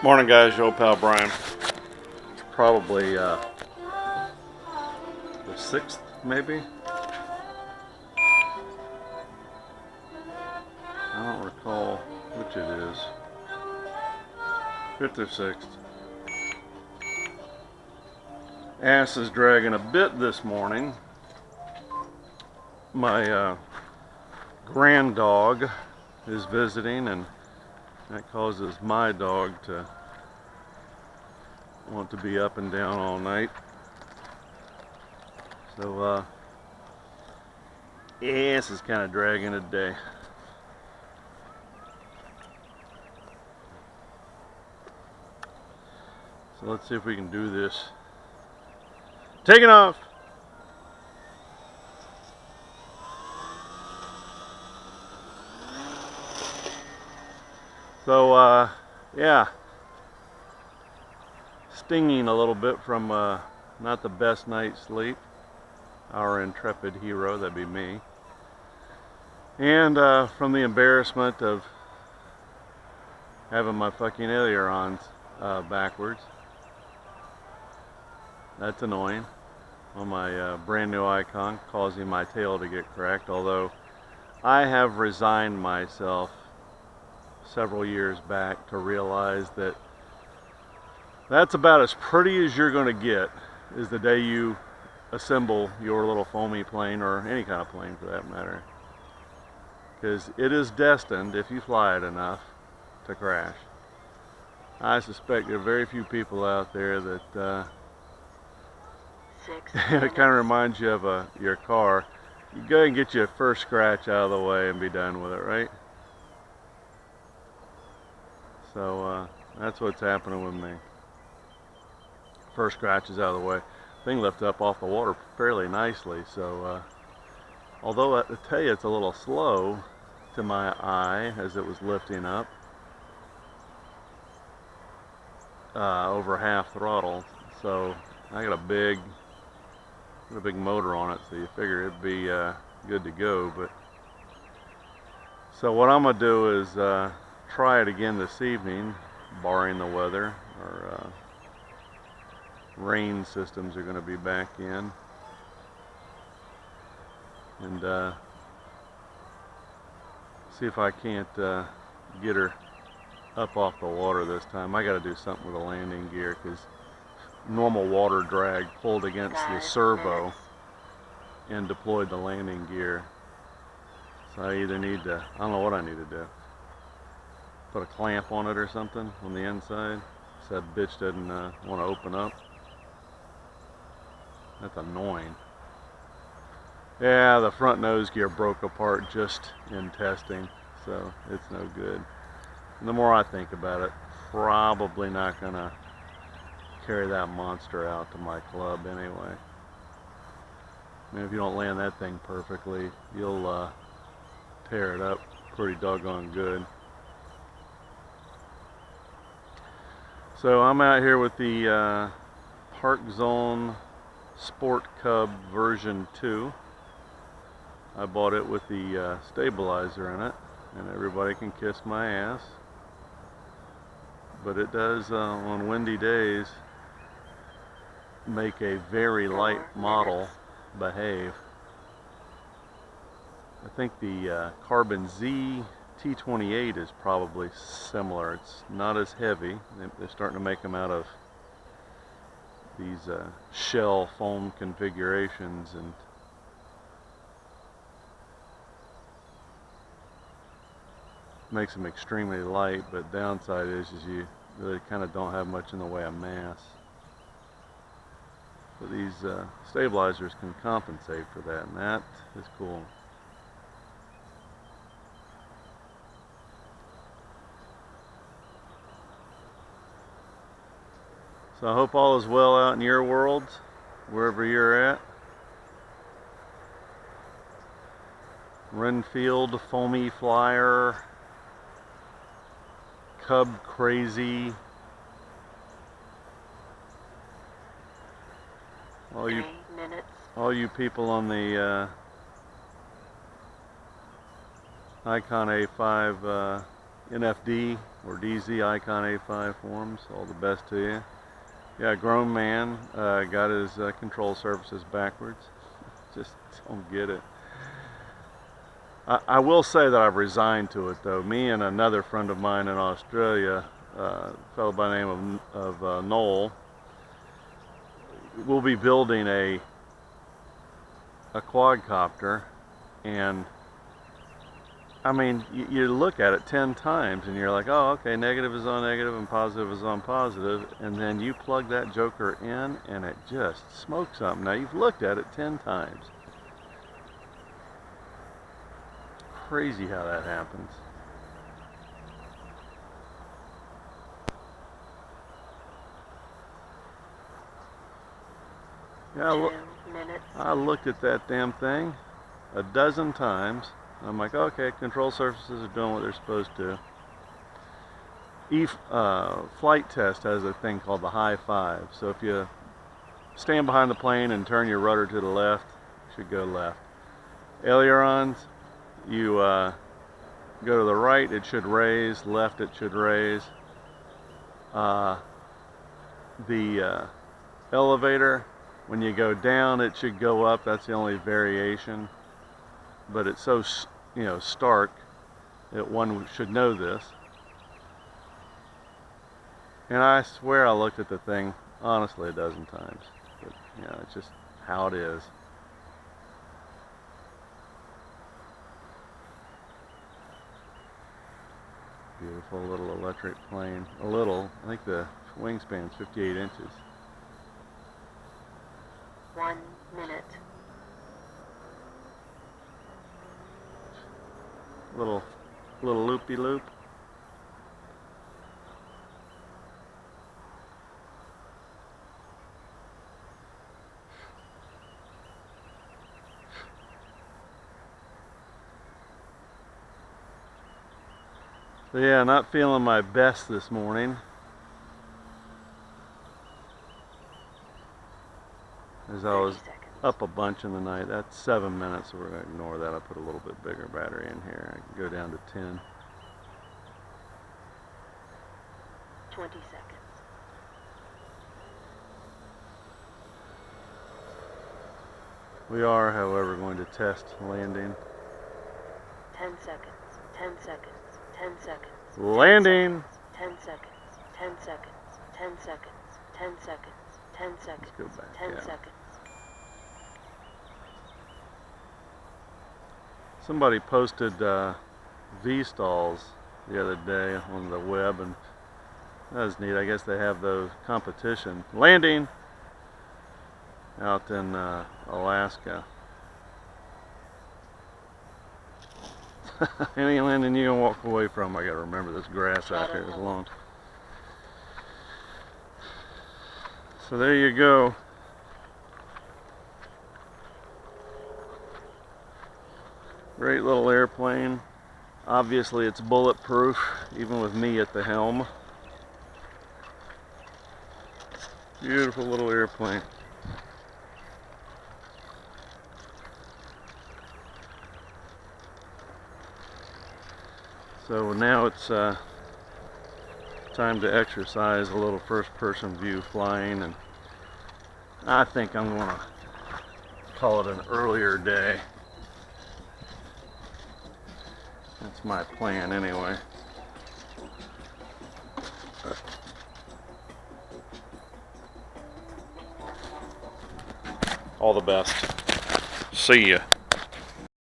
Morning, guys. Your old pal Brian. It's probably the 6th, maybe. I don't recall which it is. 5th or 6th. Ass is dragging a bit this morning. My grand dog is visiting, and that causes my dog to want to be up and down all night. So ass is kind of dragging today. So let's see if we can do this. Taking off! So yeah, stinging a little bit from not the best night's sleep. Our intrepid hero, that'd be me. And from the embarrassment of having my fucking ailerons backwards. That's annoying on my brand new icon, causing my tail to get cracked, although I have resigned myself several years back to realize that that's about as pretty as you're going to get is the day you assemble your little foamy plane, or any kind of plane for that matter, because it is destined, if you fly it enough, to crash. I suspect there are very few people out there that it kind of reminds you of your car. You go and get your first scratch out of the way and be done with it, right? So that's what's happening with me. First scratch is out of the way. Thing lifted up off the water fairly nicely, so although I tell you it's a little slow to my eye as it was lifting up over half throttle, so I got a big motor on it, so you figure it'd be good to go. But so what I'm gonna do is try it again this evening, barring the weather. Our rain systems are going to be back in, and see if I can't get her up off the water this time. I got to do something with the landing gear, because normal water drag pulled against the servo and deployed the landing gear. So I either need to, I don't know what I need to do, put a clamp on it or something on the inside so that bitch doesn't want to open up. That's annoying. Yeah, the front nose gear broke apart just in testing, so it's no good. And the more I think about it, probably not gonna carry that monster out to my club anyway. I mean, if you don't land that thing perfectly, you'll tear it up pretty doggone good. So I'm out here with the Park Zone Sport Cub version 2. I bought it with the stabilizer in it, and everybody can kiss my ass. But it does, on windy days, make a very light model behave. I think the Carbon Z T28 is probably similar. It's not as heavy. They're starting to make them out of these shell foam configurations, and makes them extremely light, but downside is you really kind of don't have much in the way of mass. But these stabilizers can compensate for that, and that is cool. So I hope all is well out in your worlds, wherever you're at. Renfield, Foamy Flyer, Cub Crazy, all you people on the Icon A5 NFD or DZ Icon A5 forums. All the best to you. Yeah, grown man got his control surfaces backwards. Just don't get it. I will say that I've resigned to it though. Me and another friend of mine in Australia, a fellow by the name of Noel, we'll be building a quadcopter, and I mean, you look at it 10 times and you're like, oh, okay, negative is on negative and positive is on positive, and then you plug that joker in and it just smokes something. Now, you've looked at it 10 times. Crazy how that happens. Yeah, I looked at that damn thing a dozen times. I'm like, okay, control surfaces are doing what they're supposed to. Flight Test has a thing called the high five. So if you stand behind the plane and turn your rudder to the left, it should go left. Ailerons, you go to the right, it should raise. Left, it should raise. The elevator, when you go down, it should go up. That's the only variation. But it's so, stark that one should know this. And I swear I looked at the thing, honestly, a dozen times. But, it's just how it is. Beautiful little electric plane. A little, I think the wingspan's 58 inches. 1 minute. Little loopy-loop. So yeah, not feeling my best this morning. As I was up a bunch in the night. That's 7 minutes, so we're going to ignore that. I put a little bit bigger battery in here. I can go down to 10. 20 seconds. We are, however, going to test landing. 10 seconds. 10 seconds. 10 seconds. Landing! 10 seconds. 10 seconds. 10 seconds. 10 seconds. 10 seconds. Let's go back 10 down. seconds. Somebody posted V-stalls the other day on the web, and that was neat. I guess they have those competition. Landing out in Alaska. Any landing you can walk away from, I gotta remember this grass out here is long. So there you go. Great little airplane. Obviously it's bulletproof, even with me at the helm. Beautiful little airplane. So now it's time to exercise a little first-person view flying, and I think I'm going to call it an earlier day. That's my plan anyway. All the best. See ya.